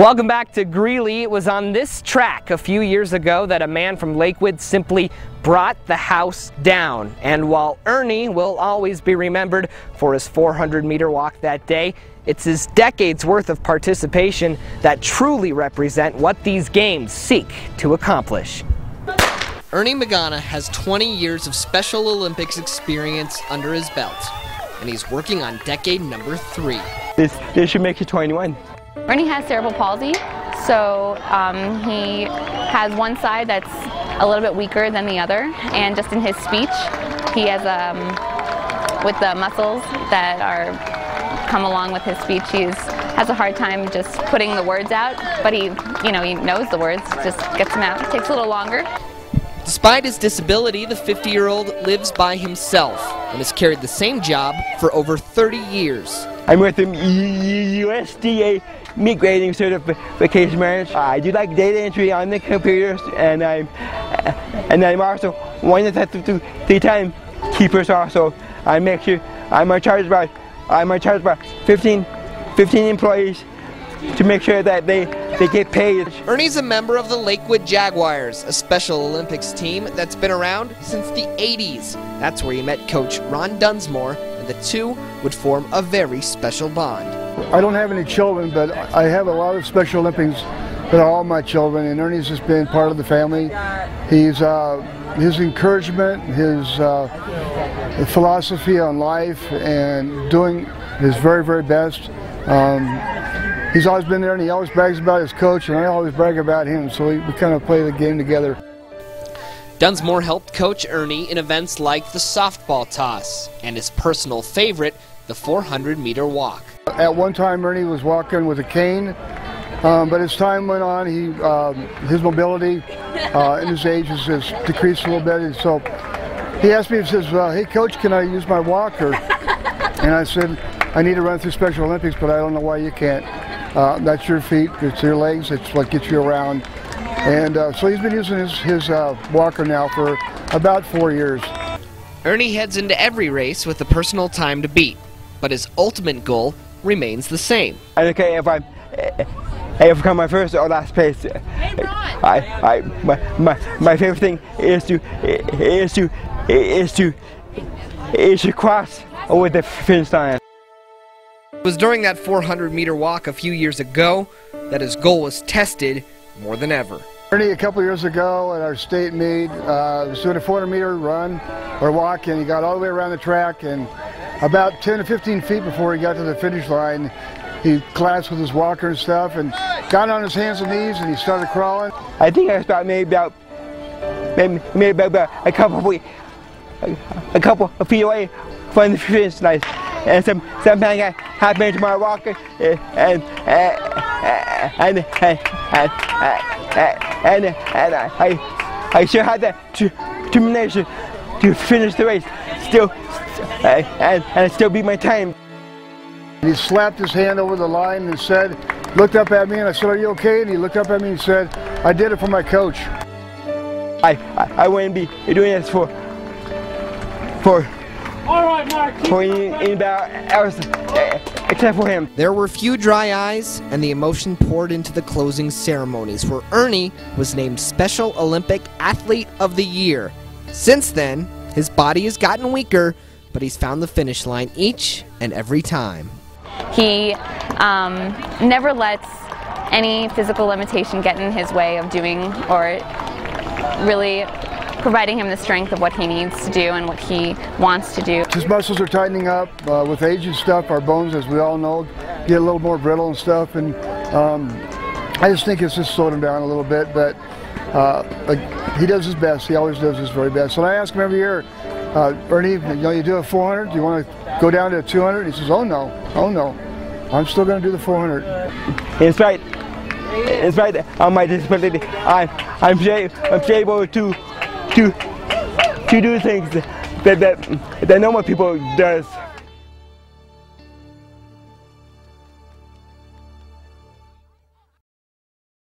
Welcome back to Greeley. It was on this track a few years ago that a man from Lakewood simply brought the house down. And while Ernie will always be remembered for his 400-meter walk that day, it's his decades worth of participation that truly represent what these games seek to accomplish. Ernie Magana has 20 years of Special Olympics experience under his belt, and he's working on decade number 3. This should make you 21. Ernie has cerebral palsy, so he has one side that's a little bit weaker than the other, and just in his speech, he has, with the muscles that come along with his speech, he has a hard time just putting the words out, but he knows the words, just gets them out. It takes a little longer. Despite his disability, the 50-year-old lives by himself and has carried the same job for over 30 years. I'm with the USDA meat grading certification manager. I do like data entry on the computers, and I'm also one of the three-time keepers. Also, I make sure I'm in charge about 15 employees to make sure that they get paid. Ernie's a member of the Lakewood Jaguars, a Special Olympics team that's been around since the 80s. That's where he met Coach Ron Dunsmore, and the two would form a very special bond. I don't have any children, but I have a lot of Special Olympics that are all my children, and Ernie's just been part of the family. His encouragement, his philosophy on life, and doing his very, very best. He's always been there, and he always brags about his coach, and I always brag about him, so we kind of play the game together. Dunsmore helped coach Ernie in events like the softball toss, and his personal favorite, the 400-meter walk. At one time, Ernie was walking with a cane, but as time went on, his mobility and his age has decreased a little bit, and so he asked me, he says, hey coach, can I use my walker? And I said, I need to run through Special Olympics, but I don't know why you can't. That's your feet, it's your legs, it's what gets you around. And so he's been using his walker now for about 4 years. Ernie heads into every race with a personal time to beat, but his ultimate goal remains the same. I don't care if I come my first or last place. My favorite thing is to cross over the finish line. It was during that 400-meter walk a few years ago that his goal was tested more than ever. Ernie, a couple years ago at our state meet, was doing a 400-meter run or walk, and he got all the way around the track, and about 10 to 15 feet before he got to the finish line, he collapsed with his walker and stuff, and got on his hands and knees, and he started crawling. I think I was about maybe about a couple of feet away from the finish line. And something happened to my walker, and I sure had that determination to finish the race, and still beat my time. He slapped his hand over the line and said, looked up at me, and I said, are you okay? And he looked up at me and said, I did it for my coach. I wouldn't be doing this for anybody else except for him. There were few dry eyes, and the emotion poured into the closing ceremonies, where Ernie was named Special Olympic Athlete of the Year. Since then, his body has gotten weaker, but he's found the finish line each and every time. He never lets any physical limitation get in his way of doing or really providing him the strength of what he needs to do and what he wants to do. His muscles are tightening up. With age and stuff, our bones, as we all know, get a little more brittle and stuff, and I just think it's just slowed him down a little bit, but he does his best. He always does his very best. And I ask him every year, Ernie, you do a 400, do you want to go down to a 200? He says, oh no, I'm still going to do the 400. It's right on my disability. I'm able to do things that normal people does.